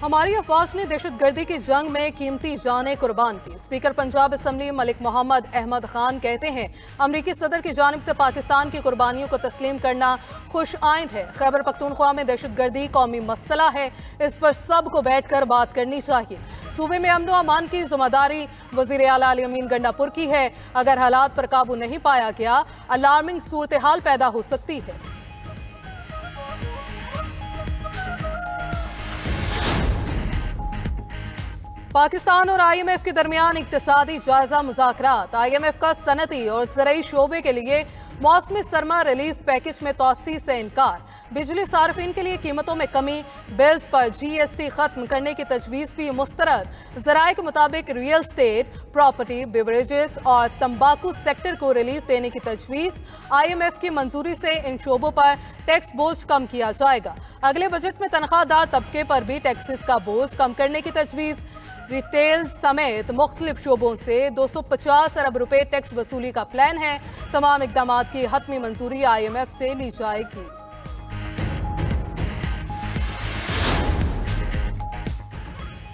हमारी अफवाज ने दहशतगर्दी की जंग में कीमती जानें कुर्बान की। स्पीकर पंजाब असम्बली मलिक मोहम्मद अहमद खान कहते हैं, अमरीकी सदर की जानिब से पाकिस्तान की कुर्बानियों को तस्लीम करना खुश आइंद है। खैबर पख्तूनख्वा में दहशतगर्दी कौमी मसला है, इस पर सबको बैठकर बात करनी चाहिए। सूबे में अमन व अमान की जिम्मेदारी वजीर आला अली अमीन गंडापुर की है। अगर हालात पर काबू नहीं पाया गया, अलार्मिंग सूरत हाल पैदा हो सकती है। पाकिस्तान और IMF के दरमियान इक्तिसादी जायजा मुज़ाकरात। IMF का सनती और ज़रई शोबे के लिए मौसमी सरमा रिलीफ पैकेज में तोसी से इनकार। बिजली सार्फिन के लिए कीमतों में कमी, बिल्स पर GST खत्म करने की तजवीज़ भी मुस्तरद। ज़राए के मुताबिक रियल स्टेट, प्रॉपर्टी, बिवरेजेस और तंबाकू सेक्टर को रिलीफ देने की तजवीज़। IMF की मंजूरी से इन शोबों पर टैक्स बोझ कम किया जाएगा। अगले बजट में तनख्वाहदार तबके पर भी टैक्सेस का बोझ कम करने की तजवीज़। रिटेल समेत मुख्तलिफ शोबों से 250 अरब रुपए टैक्स वसूली का प्लान है। तमाम इकदाम की हतमी मंजूरी IMF से ली जाएगी।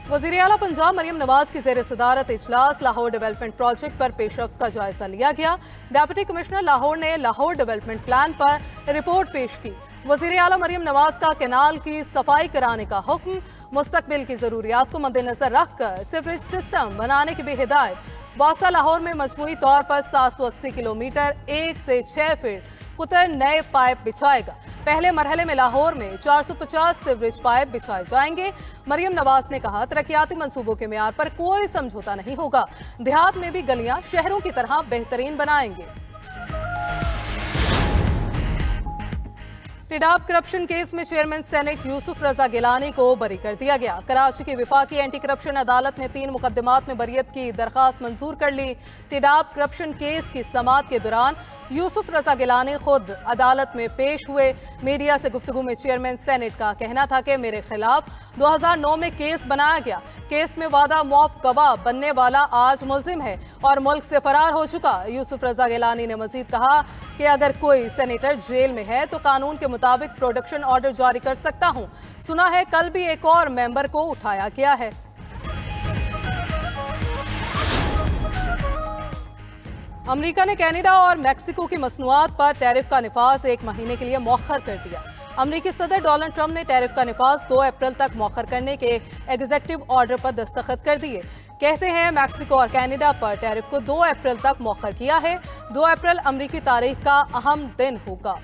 वज़ीर आला पंजाब मरियम नवाज की ज़ेर सदारत इजलास लाहौर डेवलपमेंट प्रोजेक्ट पर पेशरफ्त का जायजा लिया गया। डिप्टी कमिश्नर लाहौर ने लाहौर डेवलपमेंट प्लान पर रिपोर्ट पेश की। वज़ीर आला मरियम नवाज का कैनाल की सफाई कराने का हुक्म। मुस्तकबिल की ज़रूरियात को मद्देनजर रखकर सीवरेज सिस्टम बनाने की भी हिदायत। वासा लाहौर में मजमूई तौर पर 780 किलोमीटर 1 से 6 फीट कुतर नए पाइप बिछाएगा। पहले मरहले में लाहौर में 450 सीवरेज पाइप बिछाए जाएंगे। मरियम नवाज ने कहा, तरक्याती मंसूबों के मेयार पर कोई समझौता नहीं होगा। देहात में भी गलियां शहरों की तरह बेहतरीन बनाएंगे। टिडाब करप्शन केस में चेयरमैन सेनेट यूसुफ रजा गिलानी को बरी कर दिया गया। कराची की विफाकी एंटी करप्शन अदालत ने 3 मुकदमात में बरियत की दरखास्त मंजूर कर ली। टिडाब करप्शन केस की समाअत के दौरान यूसुफ रजा गिलानी खुद अदालत में पेश हुए। मीडिया से गुफ्तगू में चेयरमैन सेनेट का कहना था कि मेरे खिलाफ 2009 में केस बनाया गया। केस में वादा मुआफ गवाह बनने वाला आज मुलजिम है और मुल्क से फरार हो चुका। यूसुफ रजा गिलानी ने मजीद कहा कि अगर कोई सेनेटर जेल में है तो कानून के मुताबिक प्रोडक्शन ऑर्डर जारी कर सकता हूं। सुना है कल भी एक और मेंबर को उठाया गया है। अमेरिका ने कनाडा और मैक्सिको की मसनूआत पर टैरिफ का निफाज 1 महीने के लिए मौखर कर दिया। अमेरिकी सदर डोनाल्ड ट्रंप ने टैरिफ का निफाज 2 अप्रैल तक मौखर करने के एग्जीक्यूटिव ऑर्डर पर दस्तखत कर दिए। कहते हैं मैक्सिको और कनाडा पर टैरिफ को 2 अप्रैल तक मौखर किया है। 2 अप्रैल अमेरिकी तारीख का अहम दिन होगा।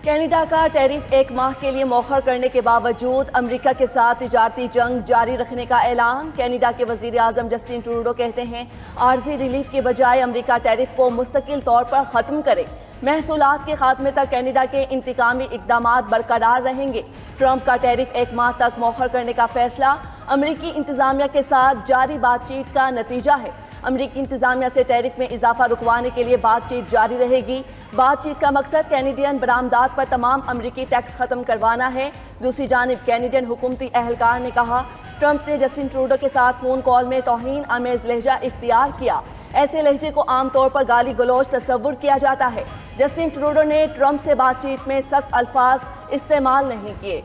कनाडा का टैरिफ 1 माह के लिए मौखर करने के बावजूद अमेरिका के साथ तिजारती जंग जारी रखने का ऐलान। कनाडा के वजीर आजम जस्टिन ट्रूडो कहते हैं, आर्जी रिलीफ के बजाय अमेरिका टैरिफ को मुस्तकिल तौर पर ख़त्म करे। महसूलात के खात्मे तक कनाडा के इंतकामी इक़दामात बरकरार रहेंगे। ट्रंप का टैरिफ 1 माह तक मौखर करने का फैसला अमेरिकी इंतजामिया के साथ जारी बातचीत का नतीजा है। अमेरिकी इंतजामिया से टैरिफ में इजाफा रुकवाने के लिए बातचीत जारी रहेगी। बातचीत का मकसद कैनेडियन बरामदात पर तमाम अमेरिकी टैक्स खत्म करवाना है। दूसरी जानिब कैनेडियन हुकूमती अहलकार ने कहा, ट्रंप ने जस्टिन ट्रूडो के साथ फोन कॉल में तौहीन आमेज लहजा इख्तियार किया। ऐसे लहजे को आमतौर पर गाली गलौज तस्वुर किया जाता है। जस्टिन ट्रूडो ने ट्रंप से बातचीत में सख्त अल्फाज इस्तेमाल नहीं किए।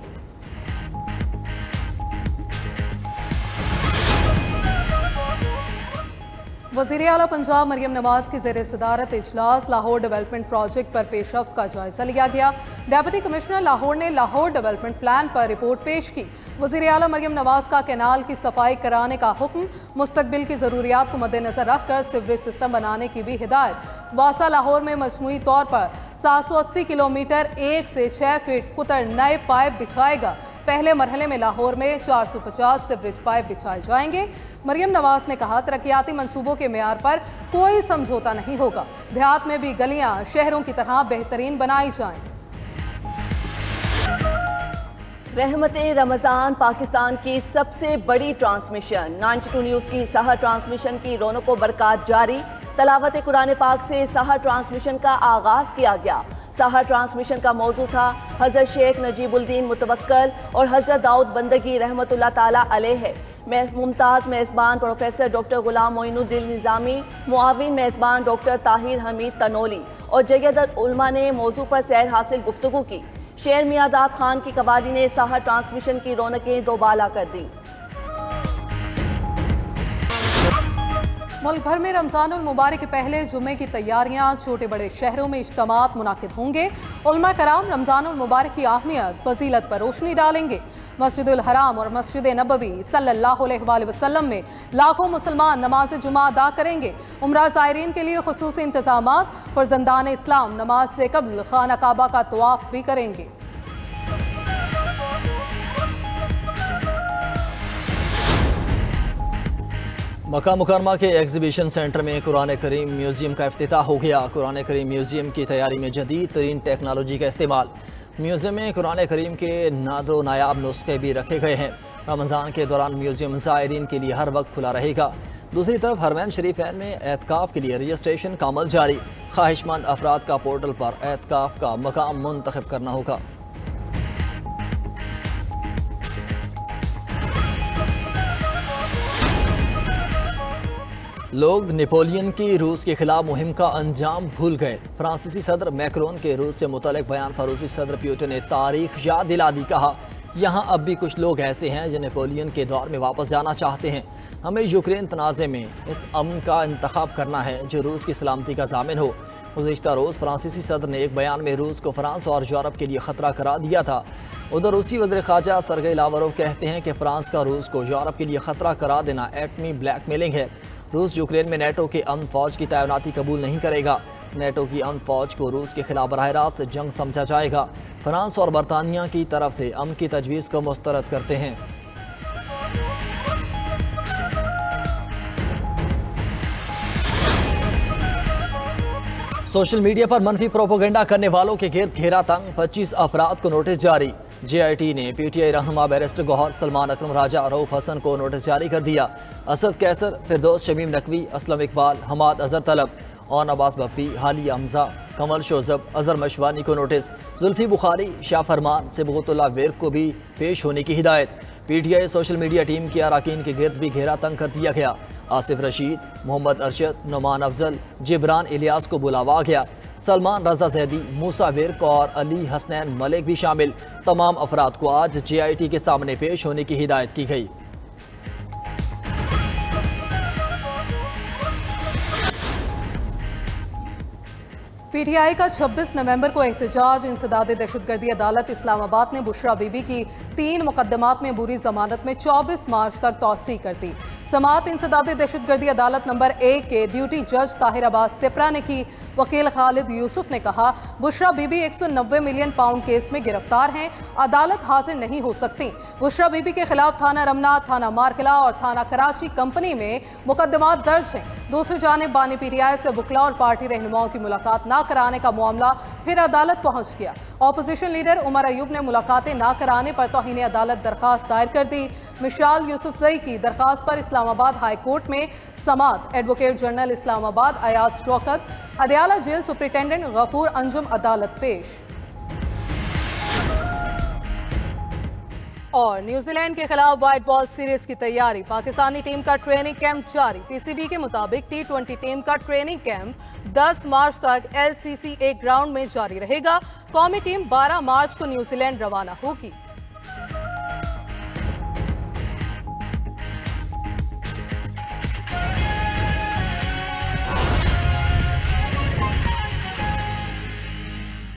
वज़ीर आला पंजाब मरियम नवाज की ज़ेर सदारत इजलास लाहौर डेवलपमेंट प्रोजेक्ट पर पेशरफ्त का जायजा लिया गया। डिप्टी कमिश्नर लाहौर ने लाहौर डेवलपमेंट प्लान पर रिपोर्ट पेश की। वज़ीर आला मरियम नवाज का कैनाल की सफाई कराने का हुक्म। मुस्तकबिल की ज़रूरियात को मद्देनजर रखकर सीवरेज सिस्टम बनाने की भी हिदायत। वासा लाहौर में मजमूई तौर पर 780 किलोमीटर 1 से 6 फीट कुतर नए पाइप बिछाएगा। पहले मरहले में लाहौर में 450 सीवरेज पाइप बिछाए जाएंगे। मरियम नवाज ने कहा, तरक्याती मंसूबों के मेयार पर कोई समझौता नहीं होगा। देहात में भी गलियां शहरों की तरह बेहतरीन बनाई जाएं। रहमते रमज़ान पाकिस्तान की सबसे बड़ी ट्रांसमिशन। 92 न्यूज़ की सहर ट्रांसमिशन की रौनक व बरकत जारी। तलावत कुरान पाक से सहर ट्रांसमिशन का आगाज़ किया गया। सहर ट्रांसमिशन का मौजू था हज़रत शेख नजीबुद्दीन मुतवक्कल और हज़रत दाऊद बंदगी रहमतुल्लाह ताला अलैह है। मुमताज़ मेज़बान प्रोफेसर डॉक्टर गुलाम मोइनुद्दीन निज़ामी, मुआविन मेज़बान डॉक्टर ताहिर हमीद तनोली और जयदत उलमा ने मौजू पर सैर हासिल गुफ्तगू की। शेर मियादाद खान की कवाली ने साहर ट्रांसमिशन की रौनकें दोबाला कर दी। मुल्क भर में रमजानुल मुबारक के पहले जुमे की तैयारियां, छोटे बड़े शहरों में इज्तिमात मुनाकिद होंगे। उलमा कराम रमजानुल मुबारक की अहमियत फजीलत पर रोशनी डालेंगे। मस्जिदुल हराम और मस्जिद नबवी सल्लल्लाहु अलैहि वसल्लम में लाखों मुसलमान नमाज जुमा अदा करेंगे। उम्रा ज़ायरीन के लिए खुसूसी इंतजामात। फर्जंदान इस्लाम नमाज से कबल खाना काबा का तवाफ भी करेंगे। मक्का मुकरमा के एग्जीबिशन सेंटर में कुरान करीम म्यूजियम का इफ्तिताह हो गया। कुरान करीम म्यूजियम की तैयारी में जदीद तरीन टेक्नोलॉजी का इस्तेमाल। म्यूजियम में कुरान करीम के नादरो नायाब नुस्खे भी रखे गए हैं। रमज़ान के दौरान म्यूजियम ज़ायरीन के लिए हर वक्त खुला रहेगा। दूसरी तरफ हरमैन शरीफैन में एतकाफ़ के लिए रजिस्ट्रेशन का अमल जारी। ख्वाहिशमंद अफराद का पोर्टल पर एतकाफ़ का मकाम मुंतखब करना होगा। लोग नेपोलियन की रूस के खिलाफ मुहिम का अंजाम भूल गए। फ्रांसीसी सदर मैक्रोन के रूस से मुतल्लिक बयान पर रूसी सदर पुतिन ने तारीख याद दिला दी। कहा, यहाँ अब भी कुछ लोग ऐसे हैं जो नेपोलियन के दौर में वापस जाना चाहते हैं। हमें यूक्रेन तनाज़े में इस अमन का इंतखाब करना है जो रूस की सलामती का ज़ामिन हो। गुज़िश्ता रोज़ फ्रांसीसी सदर ने एक बयान में रूस को फ्रांस और यूरोप के लिए ख़तरा करार दिया था। उधर रूसी वज़ीर ख़ारजा सरगेई लावरोव कहते हैं कि फ्रांस का रूस को यूरोप के लिए ख़तरा करार देना एटमी ब्लैकमेलिंग है। रूस यूक्रेन में नेटो के अमन फौज की तैनाती कबूल नहीं करेगा। नेटो की अमन फौज को रूस के खिलाफ बराह रास्त जंग समझा जाएगा। फ्रांस और बरतानिया की तरफ से अमन की तजवीज़ को मुस्तरद करते हैं। सोशल मीडिया पर मनफी प्रोपोगेंडा करने वालों के गिर्द घेरा तंग। 25 अफराद को नोटिस जारी। JIT ने PTI रहनुमा बैरिस्टर गौहर, सलमान अकरम राजा, रऊफ हसन को नोटिस जारी कर दिया। असद कैसर, फिरदौस शमीम नकवी, असलम इकबाल, हमाद अजहर तलब और नवाज बप्पी, हालिया हमजा, कमल शोजब, अजहर मशवानी को नोटिस। जुल्फी बुखारी, शाह फरमान, सिबगतुल्लाह विर्क को भी पेश होने की हिदायत। PTI सोशल मीडिया टीम के अरकान के गिर्द भी घेरा तंग कर दिया गया। आसिफ रशीद, मोहम्मद अरशद, नुमान अफजल, जिब्रान इलियास को बुलावा गया। सलमान रजा जैदी, मूसा विर्क और अली हसनैन मलिक भी शामिल। तमाम अफराद को आज JIT के सामने पेश होने की हिदायत की गई। PTI का 26 नवंबर को एहतजाज। इंसदाद दहशतगर्दी अदालत इस्लामाबाद ने बुशरा बीबी की 3 मुकदमात में बुरी जमानत में 24 मार्च तक तौसी कर दी। समाअत इंसदाद दहशतगर्दी अदालत नंबर 1 के ड्यूटी जज ताहिर अब्बास सिप्रा ने की। वकील खालिद यूसुफ ने कहा, Bushra Bibi 190 million pound case में गिरफ्तार हैं, अदालत हाजिर नहीं हो सकती। बुशरा बीबी के खिलाफ थाना रमना, थाना मारकला और थाना कराची कंपनी में मुकदमात दर्ज हैं। दूसरी जानिब बानी PTI से बुकला और पार्टी रहनुमाओं की मुलाकात ना कराने का मामला फिर अदालत पहुंच गया। ऑपोजिशन लीडर उमर अयूब ने मुलाकातें ना कराने पर तौहीन अदालत दरखास्त दायर कर दी। मिशाल यूसुफजई की दरखास्त पर इस्लामाबाद हाई कोर्ट में समाअत। Advocate general Islamabad Ayaz Shaukat, Adiala jail superintendent Ghafoor Anjum अदालत पेश। और न्यूजीलैंड के खिलाफ व्हाइट बॉल सीरीज की तैयारी। पाकिस्तानी टीम का ट्रेनिंग कैंप जारी। PCB के मुताबिक T20 टीम का ट्रेनिंग कैंप 10 मार्च तक LCCA ग्राउंड में जारी रहेगा। कौमी टीम 12 मार्च को न्यूजीलैंड रवाना होगी।